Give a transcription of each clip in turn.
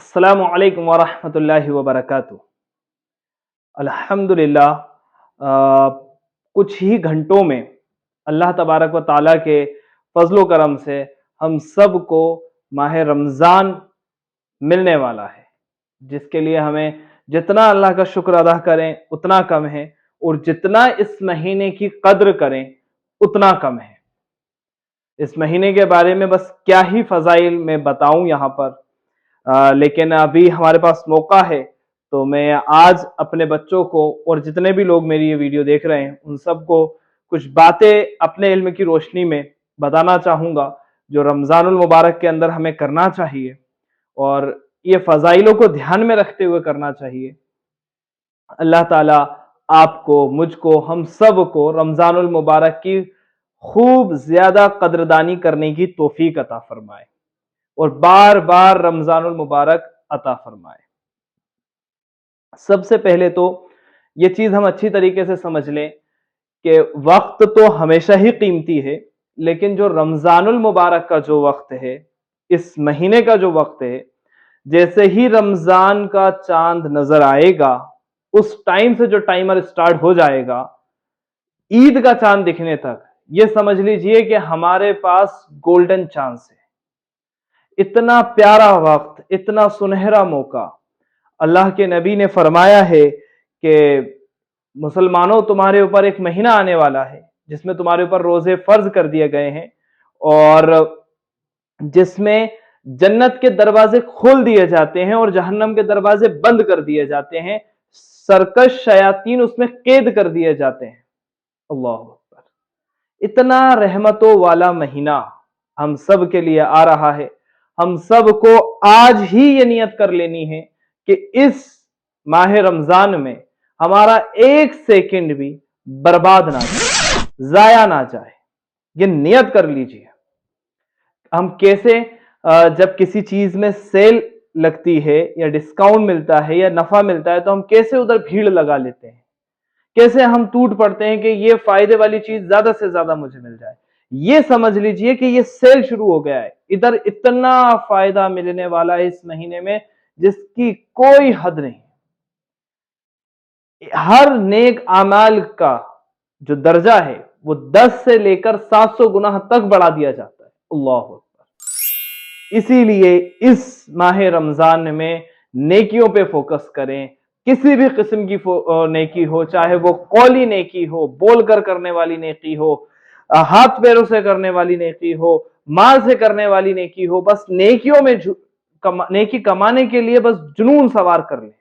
السلام علیکم ورحمۃ اللہ وبرکاتہ۔ الحمدللہ کچھ ہی گھنٹوں میں اللہ تبارک و تعالیٰ کے فضل و کرم سے ہم سب کو ماہ رمضان ملنے والا ہے، جس کے لیے ہمیں جتنا اللہ کا شکر ادا کریں اتنا کم ہے، اور جتنا اس مہینے کی قدر کریں اتنا کم ہے۔ اس مہینے کے بارے میں بس کیا ہی فضائل میں بتاؤں یہاں پر، لیکن ابھی ہمارے پاس موقع ہے تو میں آج اپنے بچوں کو اور جتنے بھی لوگ میری یہ ویڈیو دیکھ رہے ہیں ان سب کو کچھ باتیں اپنے علم کی روشنی میں بتانا چاہوں گا جو رمضان المبارک کے اندر ہمیں کرنا چاہیے، اور یہ فضائلوں کو دھیان میں رکھتے ہوئے کرنا چاہیے۔ اللہ تعالیٰ آپ کو، مجھ کو، ہم سب کو رمضان المبارک کی خوب زیادہ قدردانی کرنے کی توفیق عطا فرمائے اور بار بار رمضان المبارک عطا فرمائے۔ سب سے پہلے تو یہ چیز ہم اچھی طریقے سے سمجھ لیں کہ وقت تو ہمیشہ ہی قیمتی ہے، لیکن جو رمضان المبارک کا جو وقت ہے، اس مہینے کا جو وقت ہے، جیسے ہی رمضان کا چاند نظر آئے گا اس ٹائم سے جو ٹائمر سٹارٹ ہو جائے گا عید کا چاند دکھنے تک، یہ سمجھ لیجئے کہ ہمارے پاس گولڈن چانس ہے۔ اتنا پیارا وقت، اتنا سنہرا موقع۔ اللہ کے نبی نے فرمایا ہے کہ مسلمانوں، تمہارے اوپر ایک مہینہ آنے والا ہے جس میں تمہارے اوپر روزے فرض کر دیے گئے ہیں، اور جس میں جنت کے دروازے کھول دیے جاتے ہیں اور جہنم کے دروازے بند کر دیے جاتے ہیں، سرکش شیاطین اس میں قید کر دیے جاتے ہیں۔ اللہ اکبر! اتنا رحمتوں والا مہینہ ہم سب کے لیے آ رہا ہے۔ ہم سب کو آج ہی یہ نیت کر لینی ہے کہ اس ماہ رمضان میں ہمارا ایک سیکنڈ بھی برباد نہ جائے، ضائع نہ جائے۔ یہ نیت کر لیجئے۔ ہم کیسے جب کسی چیز میں سیل لگتی ہے یا ڈسکاؤنٹ ملتا ہے یا نفع ملتا ہے تو ہم کیسے ادھر بھیڑ لگا لیتے ہیں، کیسے ہم ٹوٹ پڑتے ہیں کہ یہ فائدے والی چیز زیادہ سے زیادہ مجھے مل جائے۔ یہ سمجھ لیجئے کہ یہ سیل شروع ہو گیا ہے، ادھر اتنا فائدہ ملنے والا ہے اس مہینے میں جس کی کوئی حد نہیں۔ ہر نیک اعمال کا جو درجہ ہے وہ 10 سے لے کر 700 گنا تک بڑھا دیا جاتا ہے۔ اللہ اکبر! اسی لیے اس ماہ رمضان میں نیکیوں پہ فوکس کریں۔ کسی بھی قسم کی نیکی ہو، چاہے وہ قولی نیکی ہو، بول کر کرنے والی نیکی ہو، ہاتھ پیروں سے کرنے والی نیکی ہو، مال سے کرنے والی نیکی ہو، بس نیکیوں میں نیکی کمانے کے لیے بس جنون سوار کر لیں۔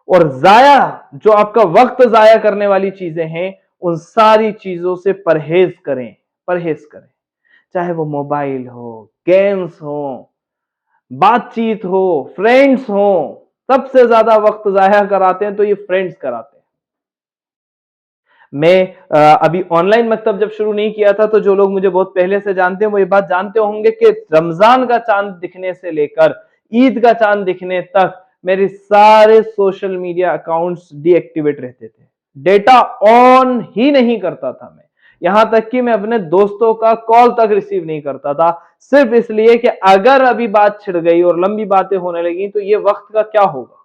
اور ضائع، جو آپ کا وقت ضائع کرنے والی چیزیں ہیں، ان ساری چیزوں سے پرہیز کریں، پرہیز کریں۔ چاہے وہ موبائل ہو، گیمز ہو، بات چیت ہو، فرینڈز ہو، سب سے زیادہ وقت ضائع کراتے ہیں تو یہ فرینڈز کراتے ہیں۔ میں ابھی آن لائن مکتب جب شروع نہیں کیا تھا تو جو لوگ مجھے بہت پہلے سے جانتے ہیں وہ یہ بات جانتے ہوں گے کہ رمضان کا چاند دکھنے سے لے کر عید کا چاند دکھنے تک میرے سارے social media accounts D activate رہتے تھے، ڈیٹا آن ہی نہیں کرتا تھا میں، یہاں تک کہ میں اپنے دوستوں کا کال تک ریسیو نہیں کرتا تھا، صرف اس لیے کہ اگر ابھی بات چھڑ گئی اور لمبی باتیں ہونے لگیں تو یہ وقت کا کیا ہوگا۔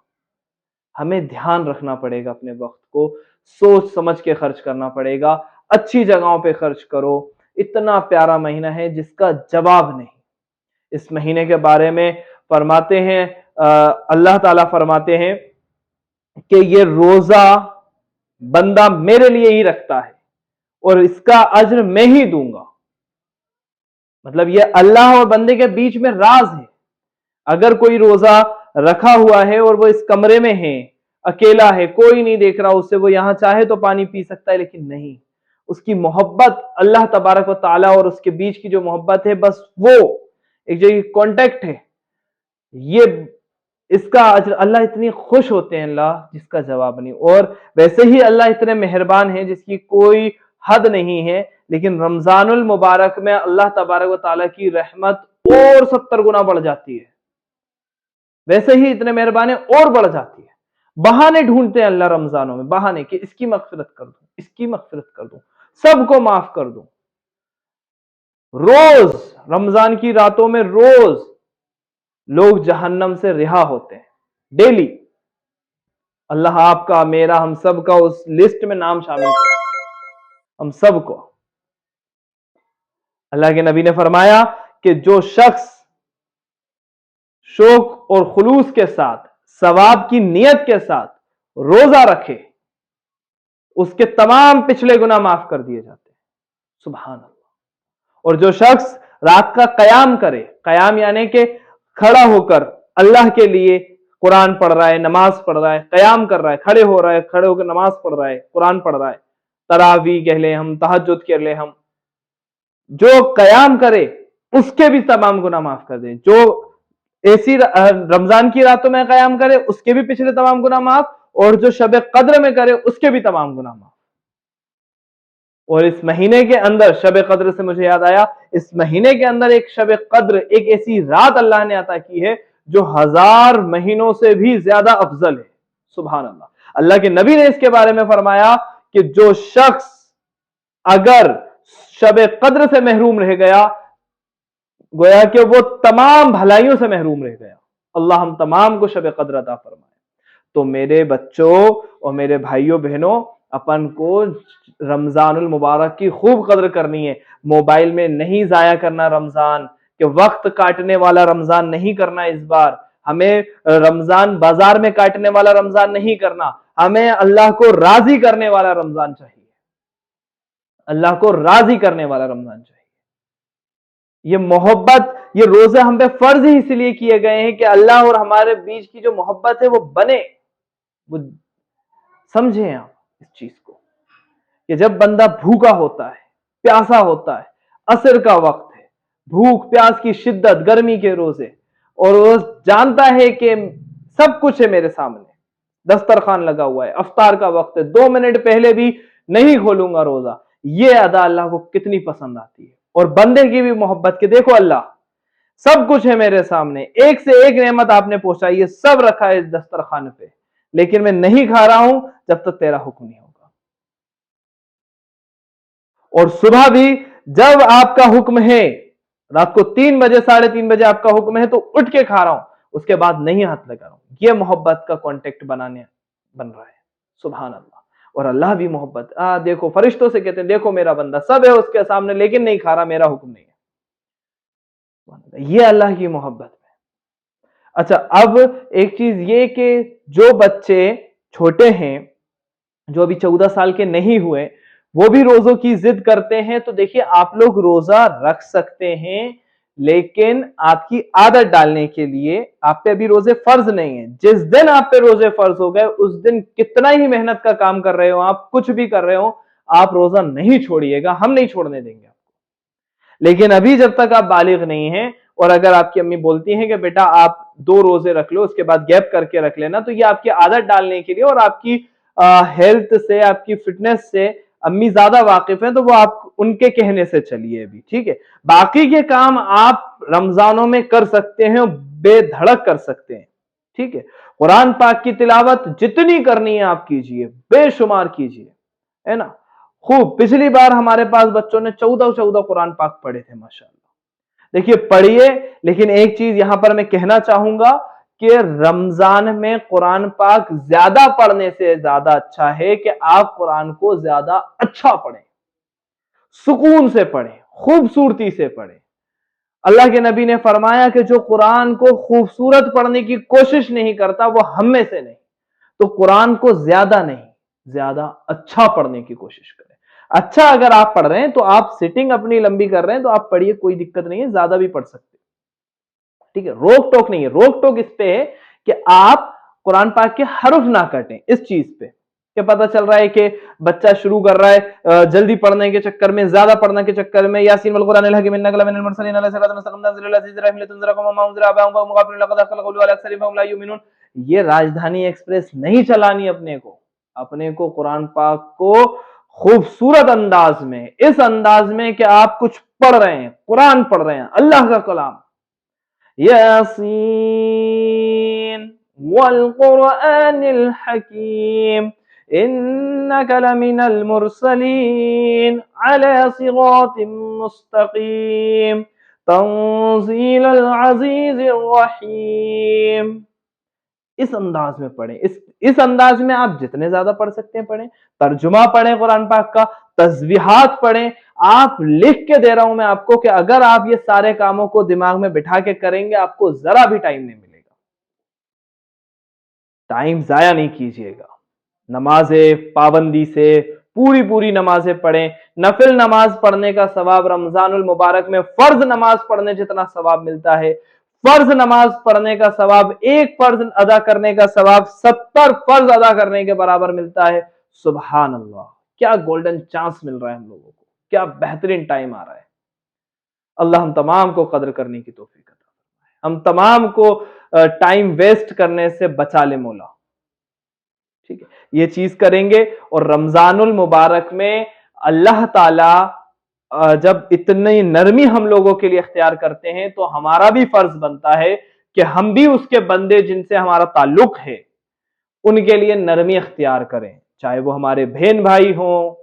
ہمیں دھیان رکھنا پڑے گا، اپنے وقت کو سوچ سمجھ کے خرچ کرنا پڑے گا، اچھی جگہوں پہ خرچ کرو۔ اتنا پیارا مہینہ ہے جس کا جواب نہیں۔ اس مہینے کے بارے میں فرماتے ہیں، اللہ تعالیٰ فرماتے ہیں کہ یہ روزہ بندہ میرے لیے ہی رکھتا ہے اور اس کا اجر میں ہی دوں گا۔ مطلب یہ اللہ اور بندے کے بیچ میں راز ہے۔ اگر کوئی روزہ رکھا ہوا ہے اور وہ اس کمرے میں ہے، اکیلا ہے، کوئی نہیں دیکھ رہا اسے، وہ یہاں چاہے تو پانی پی سکتا ہے، لیکن نہیں، اس کی محبت اللہ تبارک و تعالیٰ اور اس کے بیچ کی جو محبت ہے، بس وہ ایک جو کانٹیکٹ ہے، یہ اس کا اجر اللہ اتنی خوش ہوتے ہیں، اللہ جس کا جواب نہیں۔ اور ویسے ہی اللہ اتنے مہربان ہیں جس کی کوئی حد نہیں ہے، لیکن رمضان المبارک میں اللہ تبارک و تعالیٰ کی رحمت اور 70 گنا بڑھ جاتی ہے، ویسے ہی اتنے مہربان ہیں اور بڑھ جاتی ہے۔ بہانے ڈھونڈتے ہیں اللہ رمضانوں میں، بہانے کہ اس کی مغفرت کر دوں، اس کی مغفرت کر دوں، سب کو معاف کر دوں۔ روز رمضان کی راتوں میں روز लोग जहन्नम से रिहा होते हैं डेली। अल्लाह आपका, मेरा, हम सब का उस लिस्ट में नाम शामिल करे, हम सबको। अल्लाह के नबी ने फरमाया कि जो शख्स शौक और खुलूस के साथ, सवाब की नियत के साथ रोजा रखे, उसके तमाम पिछले गुनाह माफ कर दिए जाते हैं। सुभान अल्लाह। और जो शख्स रात का कयाम करे, कयाम यानी कि खड़ा होकर अल्लाह के लिए कुरान पढ़ रहा है, नमाज पढ़ रहा है, कयाम कर रहा है, खड़े हो रहा है, खड़े होकर नमाज पढ़ रहा है, कुरान पढ़ रहा है, तरावी कह ले हम, तहज्जुद कह ले हम, जो कयाम करे उसके भी तमाम गुनाह माफ कर दें। जो ऐसी रमजान की रातों में कयाम करे उसके भी पिछले तमाम गुनाह माफ, और जो शब कद्र में करे उसके भी तमाम गुनाह माफ। और इस महीने के अंदर शब कद्र से मुझे याद आया, इस महीने के अंदर एक शब कद्र, एक ऐसी रात अल्लाह ने अता की है जो 1000 महीनों से भी ज्यादा अफजल है। सुभान अल्लाह। अल्लाह के नबी ने इसके बारे में फरमाया कि जो शख्स अगर शब कद्र से महरूम रह गया, गोया कि वो तमाम भलाइयों से महरूम रह गया। अल्लाह हम तमाम को शब कद्र अता फरमाए। तो मेरे बच्चों और मेरे भाइयों बहनों, अपन को रमजानुल मुबारक की खूब कद्र करनी है। मोबाइल में नहीं जाया करना रमजान, कि वक्त काटने वाला रमजान नहीं करना। इस बार हमें रमजान बाजार में काटने वाला रमजान नहीं करना, हमें अल्लाह को राजी करने वाला रमजान चाहिए। अल्लाह को राजी करने वाला रमजान चाहिए। ये मोहब्बत, ये रोजे हम पे फर्ज ही इसलिए किए गए हैं कि अल्लाह और हमारे बीच की जो मोहब्बत है वो बने। वो समझें आप इस चीज को, कि जब बंदा भूखा होता है, प्यासा होता है, असर का वक्त है, भूख प्यास की शिद्दत, गर्मी के रोजे, और वो जानता है कि सब कुछ है मेरे सामने, दस्तरखान लगा हुआ है, अफ्तार का वक्त है, 2 मिनट पहले भी नहीं खोलूंगा रोजा। ये अदा अल्लाह को कितनी पसंद आती है। और बंदे की भी मोहब्बत के, देखो अल्लाह सब कुछ है मेरे सामने, एक से एक नेमत आपने पहुंचाई है, सब रखा है इस दस्तरखान पे, लेकिन मैं नहीं खा रहा हूं जब तक तेरा हुक्म नहीं होगा। और सुबह भी जब आपका हुक्म है, रात को 3 बजे 3:30 बजे आपका हुक्म है तो उठ के खा रहा हूं, उसके बाद नहीं हाथ लगा रहा हूं। यह मोहब्बत का कॉन्टेक्ट बनाने बन रहा है। सुभान अल्लाह। और अल्लाह भी मोहब्बत, देखो फरिश्तों से कहते हैं, देखो मेरा बंदा सब है उसके सामने लेकिन नहीं खा रहा, मेरा हुक्म नहीं है। यह अल्लाह की मोहब्बत है। अच्छा, अब एक चीज ये कि जो बच्चे छोटे हैं, जो अभी 14 साल के नहीं हुए, वो भी रोजों की जिद करते हैं, तो देखिए आप लोग रोजा रख सकते हैं, लेकिन आपकी आदत डालने के लिए आप पे अभी रोजे फर्ज नहीं है। जिस दिन आप पे रोजे फर्ज हो गए, उस दिन कितना ही मेहनत का काम कर रहे हो, आप कुछ भी कर रहे हो, आप रोजा नहीं छोड़िएगा, हम नहीं छोड़ने देंगे आपको। लेकिन अभी जब तक आप बालिग नहीं हैं, और अगर आपकी अम्मी बोलती हैं कि बेटा आप 2 रोजे रख लो, उसके बाद गैप करके रख लेना, तो ये आपकी आदत डालने के लिए और आपकी हेल्थ से, आपकी फिटनेस से अम्मी ज्यादा वाकिफ हैं, तो वो आप उनके कहने से चलिए अभी, ठीक है। बाकी के काम आप रमजानों में कर सकते हैं, बेधड़क कर सकते हैं, ठीक है। कुरान पाक की तिलावत जितनी करनी है आप कीजिए, बेशुमार कीजिए, है ना। खूब, पिछली बार हमारे पास बच्चों ने 14 कुरान पाक पढ़े थे माशाअल्लाह। देखिए पढ़िए, लेकिन एक चीज यहां पर मैं कहना चाहूंगा कि रमजान में कुरान पाक ज्यादा पढ़ने से ज्यादा अच्छा है कि आप कुरान को ज्यादा अच्छा पढ़ें, सुकून से पढ़ें, खूबसूरती से पढ़ें। अल्लाह के नबी ने फरमाया कि जो कुरान को खूबसूरत पढ़ने की कोशिश नहीं करता वो हम में से नहीं। तो कुरान को ज्यादा नहीं, ज्यादा अच्छा पढ़ने की कोशिश करें। अच्छा अगर आप पढ़ रहे हैं तो आप सिटिंग अपनी लंबी कर रहे हैं तो आप पढ़िए, कोई दिक्कत नहीं है, ज्यादा भी पढ़ सकते, ठीक है। रोक टोक नहीं है, रोक टोक इस पे है कि आप कुरान पाक के हर्फ ना काटें। इस चीज पे क्या पता चल रहा है कि बच्चा शुरू कर रहा है जल्दी पढ़ने के चक्कर में, ज्यादा पढ़ने के चक्कर में, यासीन वल कुरानिल हकीम इन्नका लमिनल मुरसलीन अलैहि सल्लतु वस्सलाम तंज़ीलुल अज़ीज़िर रहीम लितुनज़िरा कौमन मा उनज़िरा आबाहुम फ़हुम गाफ़िलून लक़द हक़्क़ल क़ौलु अला अक्सरिहिम फ़हुम ला युमिनून। ये राजधानी एक्सप्रेस नहीं चलानी अपने को कुरान पाक को खूबसूरत अंदाज में, इस अंदाज में कि आप कुछ पढ़ रहे हैं, कुरान पढ़ रहे हैं, अल्लाह का कलाम। यासीन वल कुरानिल हकीम इन्नका लमिनल मुरसलीन अला सिरातिम मुस्तकीम। तंज़ील अज़ीज़ रहीम। इस अंदाज में पढ़ें, इस अंदाज में आप जितने ज्यादा पढ़ सकते हैं पढ़ें। तर्जुमा पढ़ें कुरान पाक का, तस्बीहात पढ़ें। आप लिख के दे रहा हूं मैं आपको कि अगर आप ये सारे कामों को दिमाग में बिठा के करेंगे, आपको जरा भी टाइम नहीं मिलेगा। टाइम जाया नहीं कीजिएगा। नमाजें पाबंदी से पूरी पूरी नमाजें पढ़ें। नफिल नमाज पढ़ने का सवाब रमजानुल मुबारक में फर्ज नमाज पढ़ने जितना सवाब मिलता है। फर्ज नमाज पढ़ने का सवाब, एक फर्ज अदा करने का सवाब 70 फर्ज अदा करने के बराबर मिलता है। सुभान अल्लाह, क्या गोल्डन चांस मिल रहा है हम लोगों को, क्या बेहतरीन टाइम आ रहा है। अल्लाह हम तमाम को कदर करने की तौफीक अता फरमाए, हम तमाम को टाइम वेस्ट करने से बचा ले मौला। ठीक है, ये चीज करेंगे। और रमजानुल मुबारक में अल्लाह ताला जब इतनी नरमी हम लोगों के लिए इख्तियार करते हैं, तो हमारा भी फर्ज बनता है कि हम भी उसके बंदे जिनसे हमारा ताल्लुक है उनके लिए नरमी इख्तियार करें। चाहे वो हमारे बहन भाई हों,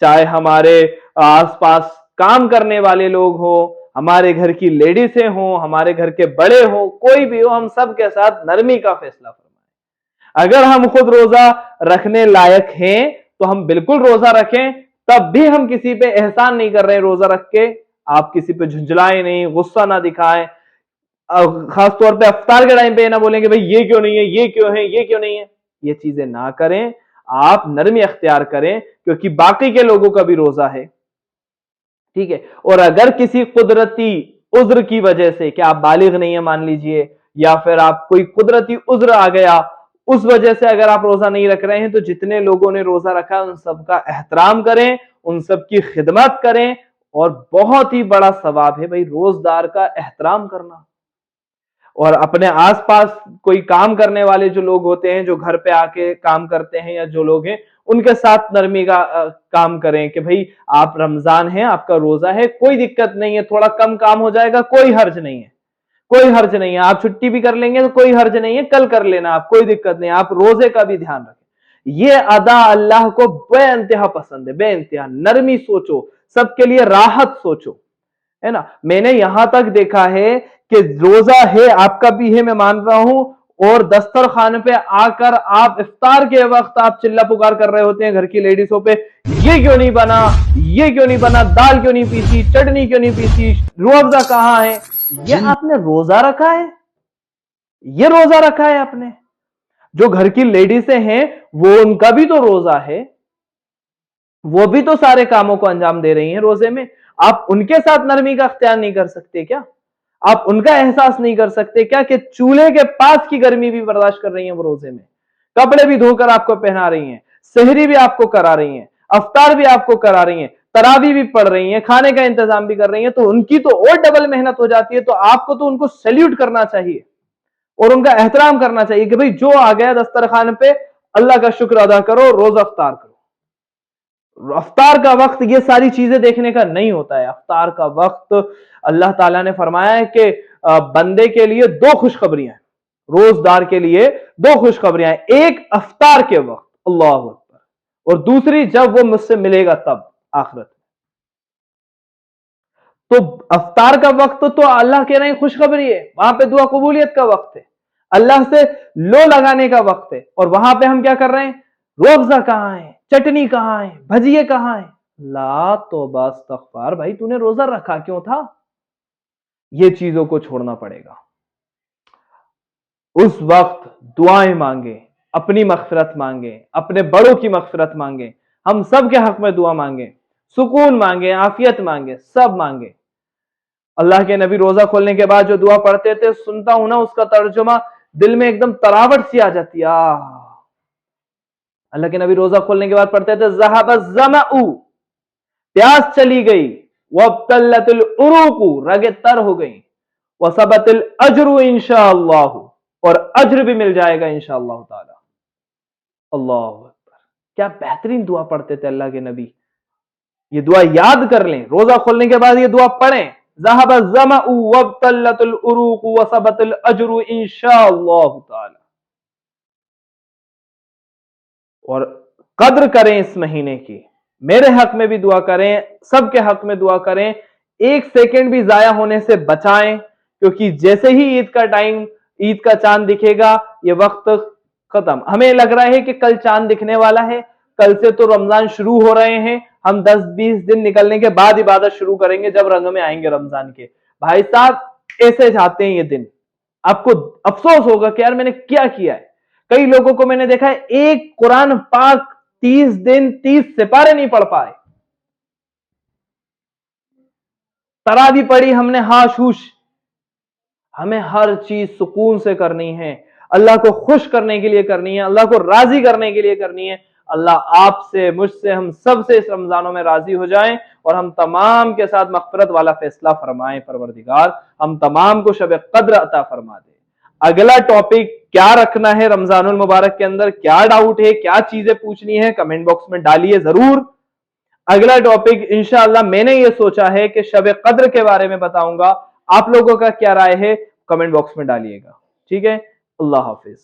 चाहे हमारे आसपास काम करने वाले लोग हों, हमारे घर की लेडीसें हों, हमारे घर के बड़े हों, कोई भी हो, हम सब के साथ नरमी का फैसला फरमाएं। अगर हम खुद रोजा रखने लायक हैं तो हम बिल्कुल रोजा रखें। तब भी हम किसी पे एहसान नहीं कर रहे रोजा रख के, आप किसी पे झुंझलाएं नहीं, गुस्सा ना दिखाएं। खास तौर पे अफ्तार के टाइम पे ना बोलेंगे भाई ये क्यों नहीं है, ये क्यों है, ये क्यों नहीं है। ये चीजें ना करें, आप नरमी अख्तियार करें, क्योंकि बाकी के लोगों का भी रोजा है। ठीक है, और अगर किसी कुदरती उज्र की वजह से, कि आप बालिग नहीं है मान लीजिए, या फिर आप कोई कुदरती उज्र आ गया, उस वजह से अगर आप रोजा नहीं रख रहे हैं, तो जितने लोगों ने रोजा रखा है उन सबका एहतराम करें, उन सबकी खिदमत करें। और बहुत ही बड़ा सवाब है भाई रोजदार का एहतराम करना। और अपने आसपास कोई काम करने वाले जो लोग होते हैं, जो घर पे आके काम करते हैं, या जो लोग हैं, उनके साथ नरमी का काम करें कि भाई आप रमजान है, आपका रोजा है, कोई दिक्कत नहीं है, थोड़ा कम काम हो जाएगा, कोई हर्ज नहीं है, कोई हर्ज नहीं है। आप छुट्टी भी कर लेंगे तो कोई हर्ज नहीं है, कल कर लेना, आप कोई दिक्कत नहीं है। आप रोजे का भी ध्यान रखें। ये अदा अल्लाह को बेइंतहा पसंद है, बेइंतहा नरमी सोचो, सबके लिए राहत सोचो, है ना। मैंने यहां तक देखा है कि रोजा है, आपका भी है, मैं मान रहा हूं, और दस्तरखान पे आकर आप इफ्तार के वक्त आप चिल्ला पुकार कर रहे होते हैं घर की लेडीजों पे, ये क्यों नहीं बना, ये क्यों नहीं बना, दाल क्यों नहीं पीसी, चटनी क्यों नहीं पीसी, रूह अफ़ज़ा कहां है। ये आपने रोजा रखा है, ये रोजा रखा है आपने। जो घर की लेडीसें हैं वो, उनका भी तो रोजा है, वो भी तो सारे कामों को अंजाम दे रही हैं रोजे में। आप उनके साथ नरमी का अख्तियार नहीं कर सकते क्या? आप उनका एहसास नहीं कर सकते क्या कि चूल्हे के पास की गर्मी भी बर्दाश्त कर रही हैं वो रोजे में, कपड़े भी धोकर आपको पहना रही हैं, सहरी भी आपको करा रही हैं, अफ्तार भी आपको करा रही हैं, तरावी भी पढ़ रही हैं, खाने का इंतजाम भी कर रही हैं। तो उनकी तो और डबल मेहनत हो जाती है। तो आपको तो उनको सैल्यूट करना चाहिए और उनका एहतराम करना चाहिए कि भाई जो आ गया दस्तरखान पे, अल्लाह का शुक्र अदा करो, रोज अफ्तार करो। अफ्तार का वक्त ये सारी चीजें देखने का नहीं होता है। अफ्तार का वक्त अल्लाह ताला ने फरमाया है कि बंदे के लिए दो खुशखबरियां, रोजदार के लिए दो खुशखबरियां, एक अफ्तार के वक्त, अल्लाह अकबर, और दूसरी जब वो मुझसे मिलेगा तब, आखिरत। तो अफ्तार का वक्त तो अल्लाह कह रहे हैं खुशखबरी है, वहां पे दुआ कबूलियत का वक्त है, अल्लाह से लो लगाने का वक्त है। और वहां पे हम क्या कर रहे हैं, रूह अफ़ज़ा कहां है, चटनी कहां है, भजिए कहां है। ला तौबा इस्तग़फ़ार, भाई तूने रोजा रखा क्यों था। ये चीजों को छोड़ना पड़ेगा। उस वक्त दुआएं मांगे, अपनी मग़फ़िरत मांगे, अपने बड़ों की मग़फ़िरत मांगे, हम सब के हक में दुआ मांगे, सुकून मांगे, आफियत मांगे, सब मांगे। अल्लाह के नबी रोजा खोलने के बाद जो दुआ पढ़ते थे, सुनता हूं ना उसका तर्जुमा, दिल में एकदम तरावट सी आ जाती है। अल्लाह के नबी रोजा खोलने के बाद पढ़ते थे, ज़हबज़्ज़मअ, प्यास चली गई, वब्तल्लतिल उरूक़ु, रगे तर हो गई, वसबतिल अज्रु इंशाअल्लाह, और अज्र भी मिल जाएगा इंशाअल्लाह ताला। अल्लाह अकबर, क्या बेहतरीन दुआ पढ़ते थे अल्लाह के नबी। ये दुआ याद कर लें, रोजा खोलने के बाद ये दुआ पढ़ें, ज़हबज़्ज़मअ वब्तल्लतिल उरूक़ु वसबतिल अज्रु इंशाअल्लाह ताला। और कद्र करें इस महीने की, मेरे हक में भी दुआ करें, सबके हक में दुआ करें। एक सेकंड भी जाया होने से बचाएं, क्योंकि जैसे ही ईद का टाइम, ईद का चांद दिखेगा, ये वक्त खत्म। हमें लग रहा है कि कल चांद दिखने वाला है, कल से तो रमजान शुरू हो रहे हैं, हम 10-20 दिन निकलने के बाद इबादत शुरू करेंगे जब रंग में आएंगे रमजान के। भाई साहब ऐसे जाते हैं ये दिन, आपको अफसोस होगा कि यार मैंने क्या किया है। कई लोगों को मैंने देखा है एक कुरान पाक 30 दिन 30 सिपारे नहीं पढ़ पाए। तरावी पढ़ी हमने हाश हुश। हमें हर चीज सुकून से करनी है, अल्लाह को खुश करने के लिए करनी है, अल्लाह को राजी करने के लिए करनी है। अल्लाह आपसे, मुझसे, हम सब से इस रमजानों में राजी हो जाएं और हम तमाम के साथ मग़फ़िरत वाला फैसला फरमाएं। परवरदिगार हम तमाम को शब कद्र अता फरमा दे। अगला टॉपिक क्या रखना है रमजानुल मुबारक के अंदर, क्या डाउट है, क्या चीजें पूछनी है, कमेंट बॉक्स में डालिए जरूर। अगला टॉपिक इंशाअल्लाह मैंने ये सोचा है कि शब कद्र के बारे में बताऊंगा। आप लोगों का क्या राय है कमेंट बॉक्स में डालिएगा। ठीक है, अल्लाह हाफिज।